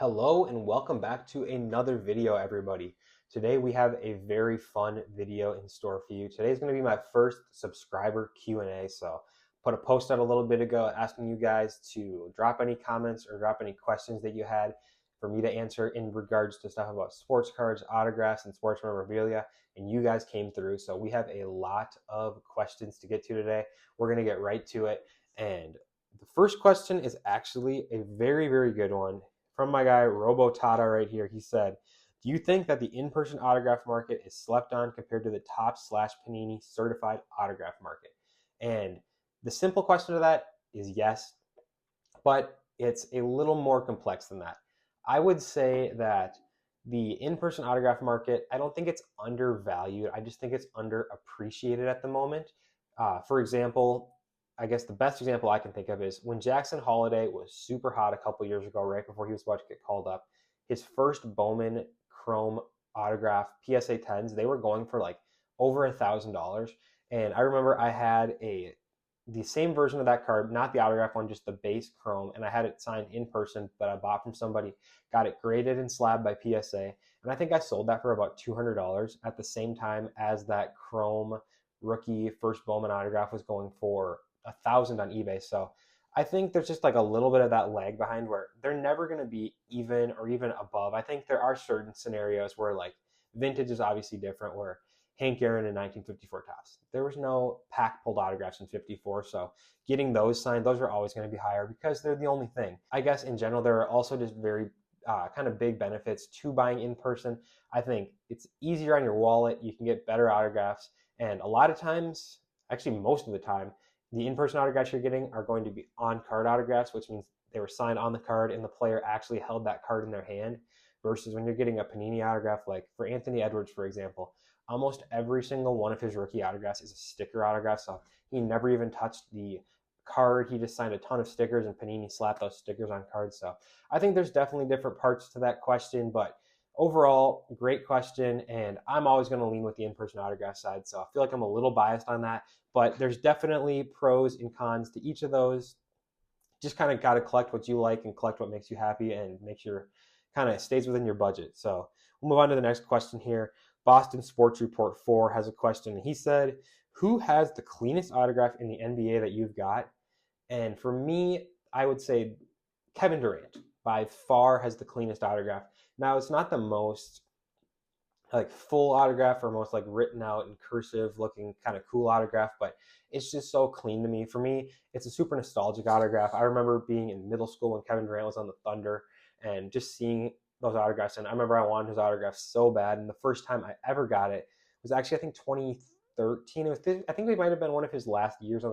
Hello and welcome back to another video, everybody. Today we have a very fun video in store for you. Today's going to be my first subscriber Q&A. So put a post out a little bit ago asking you guys to drop any comments or drop any questions that you had for me to answer in regards to stuff about sports cards, autographs, and sports memorabilia. And you guys came through. So we have a lot of questions to get to today. We're going to get right to it. And the first question is actually a very, very good one from my guy Robotata right here. He said, do you think that the in-person autograph market is slept on compared to the Topps/Panini certified autograph market? And the simple question to that is yes, but it's a little more complex than that. I would say that the in-person autograph market, I don't think it's undervalued. I just think it's underappreciated at the moment. For example, I guess the best example I can think of is when Jackson Holliday was super hot a couple years ago, right before he was about to get called up. His first Bowman Chrome autograph PSA 10s, they were going for like over $1,000. And I remember I had the same version of that card, not the autograph one, just the base Chrome, and I had it signed in person that I bought from somebody, got it graded and slabbed by PSA, and I think I sold that for about $200 at the same time as that Chrome rookie first Bowman autograph was going for 1,000 on eBay. So I think there's just like a little bit of that lag behind where they're never going to be even or even above. I think there are certain scenarios where like vintage is obviously different, where Hank Aaron in 1954 Topps, there was no pack pulled autographs in 54. So getting those signed, those are always going to be higher because they're the only thing. I guess in general, there are also just very kind of big benefits to buying in person. I think it's easier on your wallet. You can get better autographs. And a lot of times, actually most of the time, the in-person autographs you're getting are going to be on-card autographs, which means they were signed on the card and the player actually held that card in their hand, versus when you're getting a Panini autograph, like for Anthony Edwards, for example, almost every single one of his rookie autographs is a sticker autograph, so he never even touched the card. He just signed a ton of stickers, and Panini slapped those stickers on cards. So I think there's definitely different parts to that question, but overall, great question, and I'm always going to lean with the in-person autograph side, so I feel like I'm a little biased on that, but there's definitely pros and cons to each of those. Just kind of got to collect what you like and collect what makes you happy and make sure kind of stays within your budget. So we'll move on to the next question here. Boston Sports Report 4 has a question. He said, who has the cleanest autograph in the NBA that you've got? And for me, I would say Kevin Durant by far has the cleanest autograph. Now, it's not the most like full autograph or most like written out in cursive looking kind of cool autograph, but it's just so clean to me. For me, it's a super nostalgic autograph. I remember being in middle school when Kevin Durant was on the Thunder and just seeing those autographs. And I remember I wanted his autograph so bad. And the first time I ever got it was actually, I think, 2013. I think it might have been one of his last years on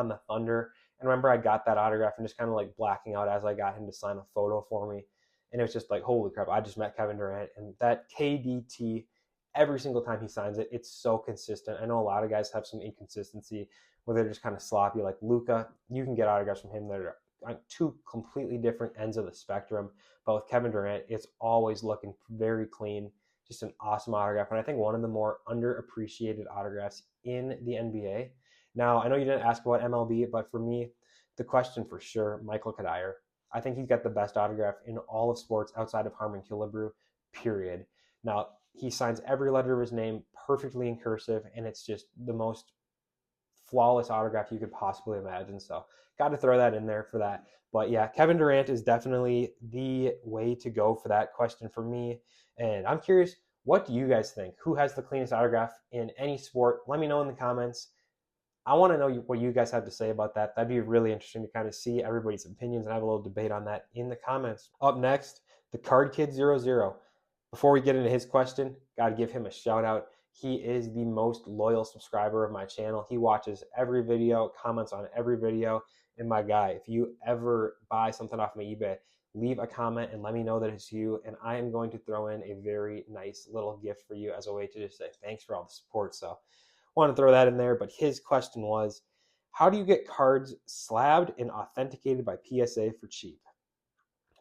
the Thunder. And I remember I got that autograph and just kind of like blacking out as I got him to sign a photo for me. And it was just like, holy crap, I just met Kevin Durant. And that KDT, every single time he signs it, it's so consistent. I know a lot of guys have some inconsistency where they're just kind of sloppy. Like Luka, you can get autographs from him that are on two completely different ends of the spectrum. But with Kevin Durant, it's always looking very clean. Just an awesome autograph. And I think one of the more underappreciated autographs in the NBA. Now, I know you didn't ask about MLB, but for me, the question for sure, Michael Kadire. I think he's got the best autograph in all of sports outside of Harmon Killebrew, period. Now, he signs every letter of his name perfectly in cursive, and it's just the most flawless autograph you could possibly imagine. So got to throw that in there for that. But yeah, Kevin Durant is definitely the way to go for that question for me. And I'm curious, what do you guys think? Who has the cleanest autograph in any sport? Let me know in the comments. I want to know what you guys have to say about that. That'd be really interesting to kind of see everybody's opinions and have a little debate on that in the comments. Up next, the Card Kid 00. Before we get into his question, got to give him a shout out. He is the most loyal subscriber of my channel. He watches every video, comments on every video. And my guy, if you ever buy something off my eBay, leave a comment and let me know that it's you. And I am going to throw in a very nice little gift for you as a way to just say thanks for all the support. So want to throw that in there, but his question was, how do you get cards slabbed and authenticated by PSA for cheap?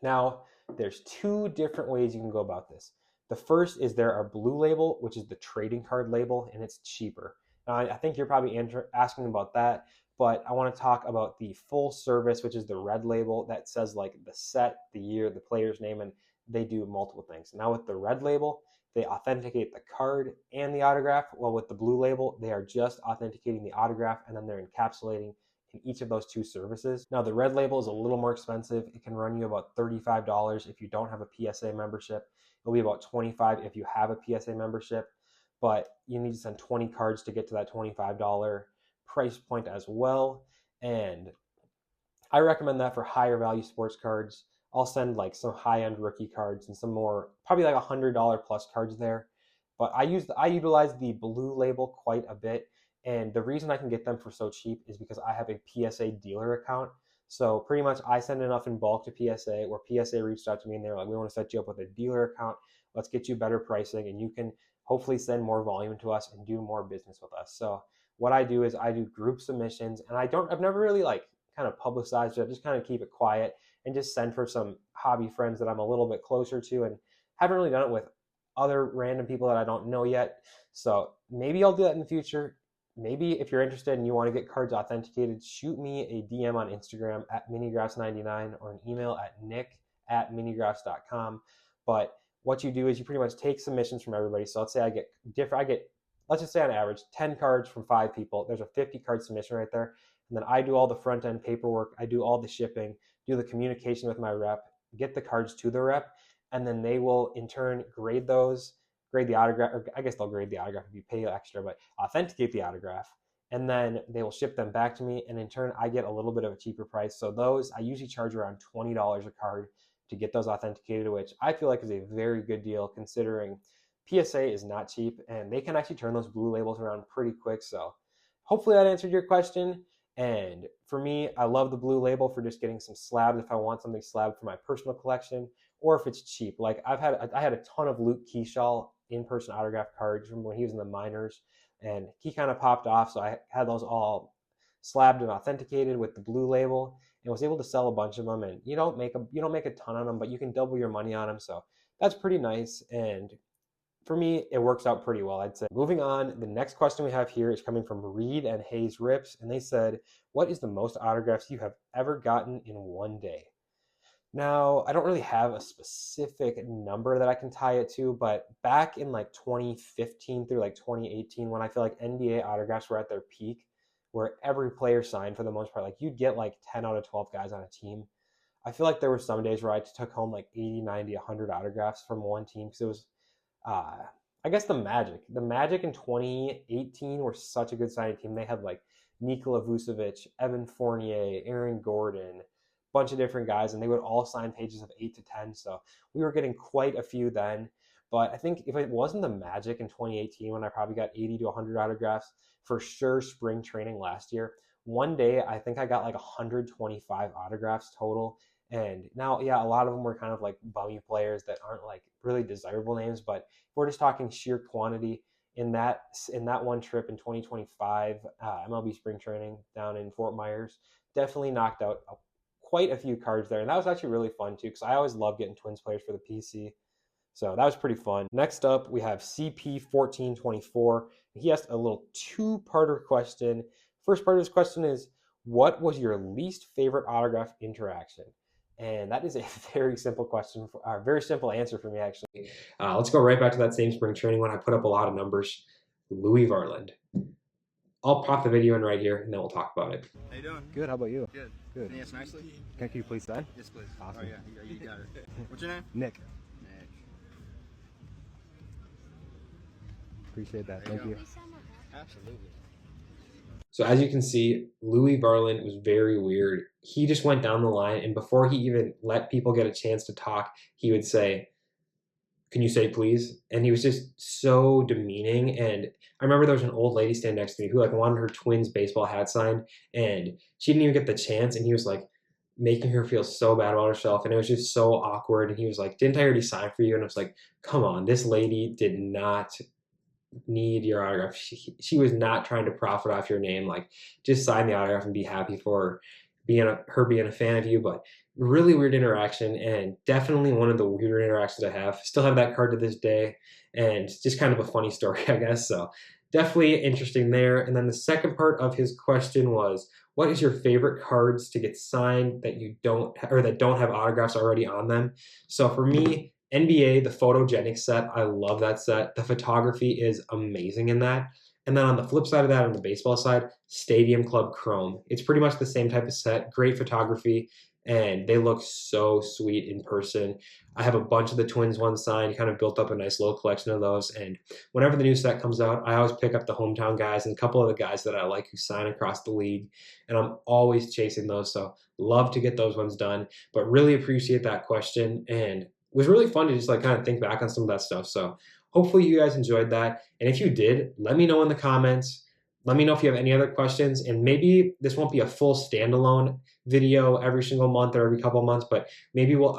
Now, there's two different ways you can go about this. The first is there are Blue Label, which is the trading card label, and it's cheaper. Now, I think you're probably asking about that, but I want to talk about the full service, which is the red label that says like the set, the year, the player's name, and they do multiple things. Now with the red label, they authenticate the card and the autograph. Well, with the blue label, they are just authenticating the autograph, and then they're encapsulating in each of those two services. Now the red label is a little more expensive. It can run you about $35 if you don't have a PSA membership. It'll be about $25 if you have a PSA membership, but you need to send 20 cards to get to that $25 price point as well. And I recommend that for higher value sports cards. I'll send like some high-end rookie cards and some more, probably like $100 plus cards there. But I utilize the blue label quite a bit. And the reason I can get them for so cheap is because I have a PSA dealer account. So pretty much I send enough in bulk to PSA, where PSA reached out to me and they're like, we want to set you up with a dealer account. Let's get you better pricing, and you can hopefully send more volume to us and do more business with us. So what I do is I do group submissions, and I've never really like kind of publicized it. I just kind of keep it quiet and just send for some hobby friends that I'm a little bit closer to, and haven't really done it with other random people that I don't know yet. So maybe I'll do that in the future. Maybe if you're interested and you want to get cards authenticated, shoot me a DM on Instagram at Minnygraphs99 or an email at nick@minnygraphs.com. But what you do is you pretty much take submissions from everybody. So let's say I get, let's just say on average, 10 cards from 5 people. There's a 50 card submission right there. And then I do all the front end paperwork. I do all the shipping, do the communication with my rep, get the cards to the rep, and then they will in turn grade those, grade the autograph, or I guess they'll grade the autograph if you pay extra, but authenticate the autograph. And then they will ship them back to me. And in turn, I get a little bit of a cheaper price. So those, I usually charge around $20 a card to get those authenticated, which I feel like is a very good deal considering PSA is not cheap, and they can actually turn those blue labels around pretty quick. So hopefully that answered your question. And for me, I love the blue label for just getting some slabs if I want something slabbed for my personal collection, or if it's cheap. Like I had a ton of Luke Keyshaw in-person autograph cards from when he was in the minors, and he kind of popped off. So I had those all slabbed and authenticated with the blue label, and was able to sell a bunch of them. And you don't make a ton on them, but you can double your money on them. So that's pretty nice. And for me, it works out pretty well, I'd say. Moving on, the next question we have here is coming from Reed and Hayes Rips, and they said, what is the most autographs you have ever gotten in one day? Now, I don't really have a specific number that I can tie it to, but back in like 2015 through like 2018, when I feel like NBA autographs were at their peak, where every player signed for the most part, like you'd get like 10 out of 12 guys on a team. I feel like there were some days where I took home like 80, 90, 100 autographs from one team, because it was I guess the Magic in 2018 were such a good signing team. They had like Nikola Vucevic, Evan Fournier, Aaron Gordon, bunch of different guys, and they would all sign pages of 8 to 10. So we were getting quite a few then. But I think if it wasn't the Magic in 2018, when I probably got 80 to 100 autographs, for sure spring training last year, one day I think I got like 125 autographs total. And now, yeah, a lot of them were kind of like bummy players that aren't like really desirable names. But if we're just talking sheer quantity, in that one trip in 2025, MLB spring training down in Fort Myers, definitely knocked out quite a few cards there. And that was actually really fun too, because I always love getting Twins players for the PC. So that was pretty fun. Next up, we have CP1424. He asked a little two-parter question. First part of his question is, what was your least favorite autograph interaction? And that is a very simple question, a very simple answer for me, actually. Let's go right back to that same spring training when I put up a lot of numbers. Louis Varland. I'll pop the video in right here, and then we'll talk about it. How you doing? Good. How about you? Good. Good. Can you answer nicely? Can you please sign? Yes, please. Awesome. Oh, yeah. You got it. What's your name? Nick. Nick. Appreciate that. There you Thank you. Absolutely. So as you can see, Louis Varland was very weird. He just went down the line, and before he even let people get a chance to talk, he would say, "Can you say please?" And he was just so demeaning. And I remember there was an old lady standing next to me who like wanted her Twins baseball hat signed, and she didn't even get the chance, and he was like making her feel so bad about herself, and it was just so awkward. And he was like, "Didn't I already sign for you?" And I was like, come on, this lady did not need your autograph. She was not trying to profit off your name. Like, just sign the autograph and be happy for her being a fan of you. But really weird interaction, and definitely one of the weirder interactions I have. Still have that card to this day, and just kind of a funny story, I guess. So definitely interesting there. And then the second part of his question was, what is your favorite cards to get signed that you don't or that don't have autographs already on them? So for me, NBA, the photogenic set, I love that set. The photography is amazing in that. And then on the flip side of that, on the baseball side, Stadium Club Chrome. It's pretty much the same type of set, great photography, and they look so sweet in person. I have a bunch of the Twins ones signed, kind of built up a nice little collection of those. And whenever the new set comes out, I always pick up the hometown guys and a couple of the guys that I like who sign across the league. And I'm always chasing those. So love to get those ones done, but really appreciate that question. And it was really fun to just like kind of think back on some of that stuff. So hopefully you guys enjoyed that. And if you did, let me know in the comments. Let me know if you have any other questions. And maybe this won't be a full standalone video every single month or every couple of months, but maybe we'll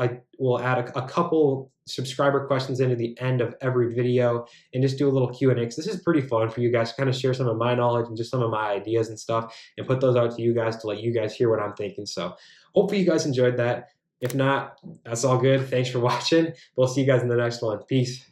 add a couple subscriber questions into the end of every video and just do a little Q&A, because this is pretty fun for you guys to kind of share some of my knowledge and just some of my ideas and stuff and put those out to you guys to let you guys hear what I'm thinking. So hopefully you guys enjoyed that. If not, that's all good. Thanks for watching. We'll see you guys in the next one. Peace.